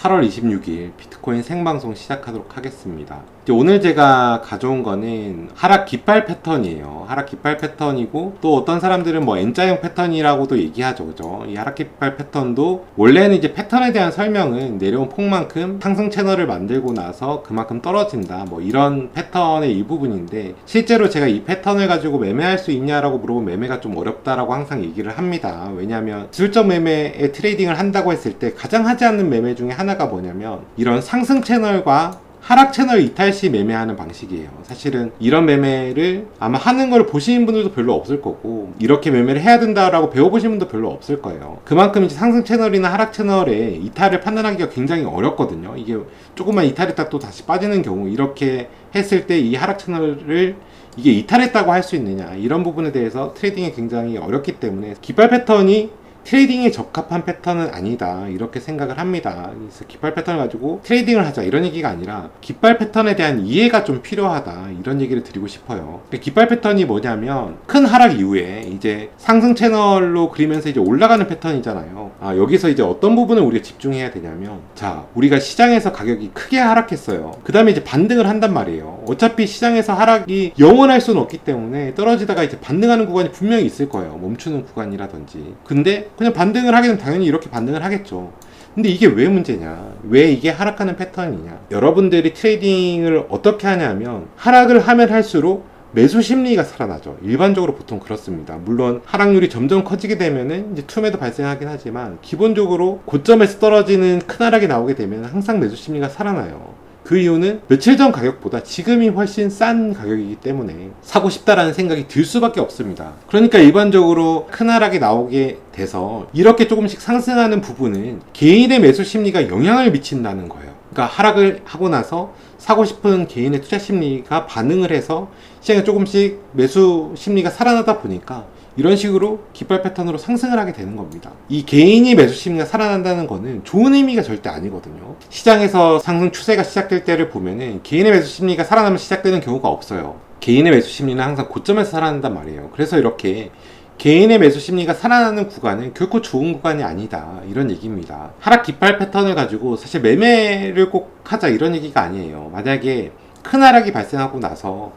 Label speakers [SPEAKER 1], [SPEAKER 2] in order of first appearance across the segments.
[SPEAKER 1] 8월 26일 비트코인 생방송 시작하도록 하겠습니다. 오늘 제가 가져온 거는 하락 깃발 패턴이에요. 하락 깃발 패턴이고, 또 어떤 사람들은 뭐 N자형 패턴이라고도 얘기하죠. 그죠? 이 하락 깃발 패턴도 원래는 이제 패턴에 대한 설명은 내려온 폭만큼 상승 채널을 만들고 나서 그만큼 떨어진다, 뭐 이런 패턴의 일부분인데, 실제로 제가 이 패턴을 가지고 매매할 수 있냐라고 물어보면 매매가 좀 어렵다라고 항상 얘기를 합니다. 왜냐하면 기술적 매매에 트레이딩을 한다고 했을 때 가장 하지 않는 매매 중에 하나가 뭐냐면 이런 상승 채널과 하락 채널 이탈 시 매매하는 방식이에요. 사실은 이런 매매를 아마 하는 걸 보시는 분들도 별로 없을 거고, 이렇게 매매를 해야 된다라고 배워보신 분도 별로 없을 거예요. 그만큼 이제 상승 채널이나 하락 채널의 이탈을 판단하기가 굉장히 어렵거든요. 이게 조금만 이탈했다 또 다시 빠지는 경우, 이렇게 했을 때 이 하락 채널을 이게 이탈했다고 할 수 있느냐, 이런 부분에 대해서 트레이딩이 굉장히 어렵기 때문에 깃발 패턴이 트레이딩에 적합한 패턴은 아니다, 이렇게 생각을 합니다. 그래서 깃발 패턴을 가지고 트레이딩을 하자, 이런 얘기가 아니라 깃발 패턴에 대한 이해가 좀 필요하다, 이런 얘기를 드리고 싶어요. 깃발 패턴이 뭐냐면 큰 하락 이후에 이제 상승 채널로 그리면서 이제 올라가는 패턴이잖아요. 여기서 이제 어떤 부분을 우리가 집중해야 되냐면, 자, 우리가 시장에서 가격이 크게 하락했어요. 그 다음에 이제 반등을 한단 말이에요. 어차피 시장에서 하락이 영원할 수는 없기 때문에 떨어지다가 이제 반등하는 구간이 분명히 있을 거예요. 멈추는 구간이라든지. 근데 그냥 반등을 하게 되면 당연히 이렇게 반등을 하겠죠. 근데 이게 왜 문제냐, 왜 이게 하락하는 패턴이냐, 여러분들이 트레이딩을 어떻게 하냐면 하락을 하면 할수록 매수 심리가 살아나죠. 일반적으로 보통 그렇습니다. 물론 하락률이 점점 커지게 되면은 이제 투매도 발생하긴 하지만, 기본적으로 고점에서 떨어지는 큰 하락이 나오게 되면 항상 매수 심리가 살아나요. 그 이유는 며칠 전 가격보다 지금이 훨씬 싼 가격이기 때문에 사고 싶다라는 생각이 들 수밖에 없습니다. 그러니까 일반적으로 큰 하락이 나오게 돼서 이렇게 조금씩 상승하는 부분은 개인의 매수 심리가 영향을 미친다는 거예요. 그러니까 하락을 하고 나서 사고 싶은 개인의 투자 심리가 반응을 해서 시장에 조금씩 매수 심리가 살아나다 보니까 이런 식으로 깃발 패턴으로 상승을 하게 되는 겁니다. 이 개인이 매수 심리가 살아난다는 거는 좋은 의미가 절대 아니거든요. 시장에서 상승 추세가 시작될 때를 보면은 개인의 매수 심리가 살아나면 시작되는 경우가 없어요. 개인의 매수 심리는 항상 고점에서 살아난단 말이에요. 그래서 이렇게 개인의 매수 심리가 살아나는 구간은 결코 좋은 구간이 아니다, 이런 얘기입니다. 하락 깃발 패턴을 가지고 사실 매매를 꼭 하자, 이런 얘기가 아니에요. 만약에 큰 하락이 발생하고 나서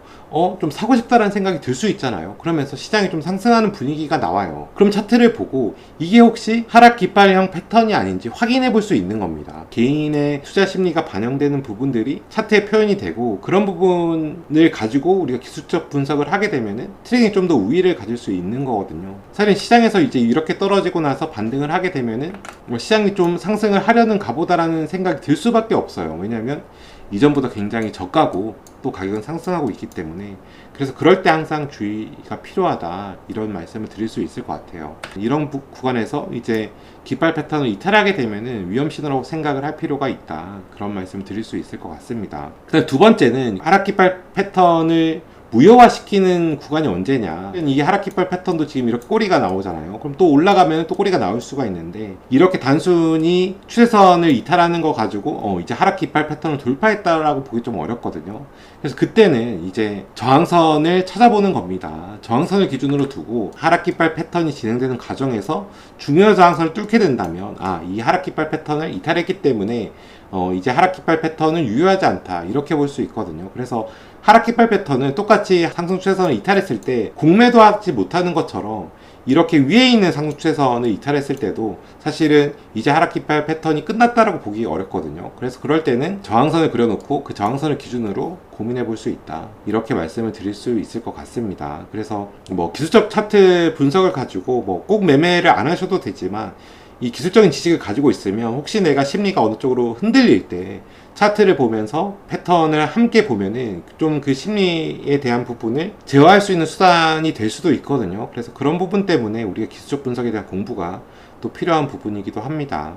[SPEAKER 1] 좀 사고 싶다라는 생각이 들 수 있잖아요. 그러면서 시장이 좀 상승하는 분위기가 나와요. 그럼 차트를 보고 이게 혹시 하락 깃발형 패턴이 아닌지 확인해 볼 수 있는 겁니다. 개인의 투자 심리가 반영되는 부분들이 차트에 표현이 되고, 그런 부분을 가지고 우리가 기술적 분석을 하게 되면은 트레이딩이 좀 더 우위를 가질 수 있는 거거든요. 사실 시장에서 이제 이렇게 떨어지고 나서 반등을 하게 되면은 시장이 좀 상승을 하려는 가보다라는 생각이 들 수밖에 없어요. 왜냐면 이전보다 굉장히 저가고 또 가격은 상승하고 있기 때문에. 그래서 그럴 때 항상 주의가 필요하다, 이런 말씀을 드릴 수 있을 것 같아요. 이런 구간에서 이제 깃발 패턴을 이탈하게 되면은 위험 신호라고 생각을 할 필요가 있다, 그런 말씀을 드릴 수 있을 것 같습니다. 그다음 두 번째는 하락 깃발 패턴을 무효화시키는 구간이 언제냐. 이게 하락 깃발 패턴도 지금 이렇게 꼬리가 나오잖아요. 그럼 또 올라가면 또 꼬리가 나올 수가 있는데, 이렇게 단순히 추세선을 이탈하는 거 가지고 이제 하락 깃발 패턴을 돌파했다라고 보기 좀 어렵거든요. 그래서 그때는 이제 저항선을 찾아보는 겁니다. 저항선을 기준으로 두고 하락 깃발 패턴이 진행되는 과정에서 중요한 저항선을 뚫게 된다면, 이 하락 깃발 패턴을 이탈했기 때문에 이제 하락 깃발 패턴은 유효하지 않다, 이렇게 볼 수 있거든요. 그래서 하락 깃발 패턴은 똑같이 상승 추세선을 이탈했을 때 공매도 하지 못하는 것처럼, 이렇게 위에 있는 상승 추세선을 이탈했을 때도 사실은 이제 하락 깃발 패턴이 끝났다라고 보기 어렵거든요. 그래서 그럴 때는 저항선을 그려놓고 그 저항선을 기준으로 고민해 볼 수 있다, 이렇게 말씀을 드릴 수 있을 것 같습니다. 그래서 뭐 기술적 차트 분석을 가지고 뭐 꼭 매매를 안 하셔도 되지만, 이 기술적인 지식을 가지고 있으면 혹시 내가 심리가 어느 쪽으로 흔들릴 때 차트를 보면서 패턴을 함께 보면은 좀 그 심리에 대한 부분을 제어할 수 있는 수단이 될 수도 있거든요. 그래서 그런 부분 때문에 우리가 기술적 분석에 대한 공부가 또 필요한 부분이기도 합니다.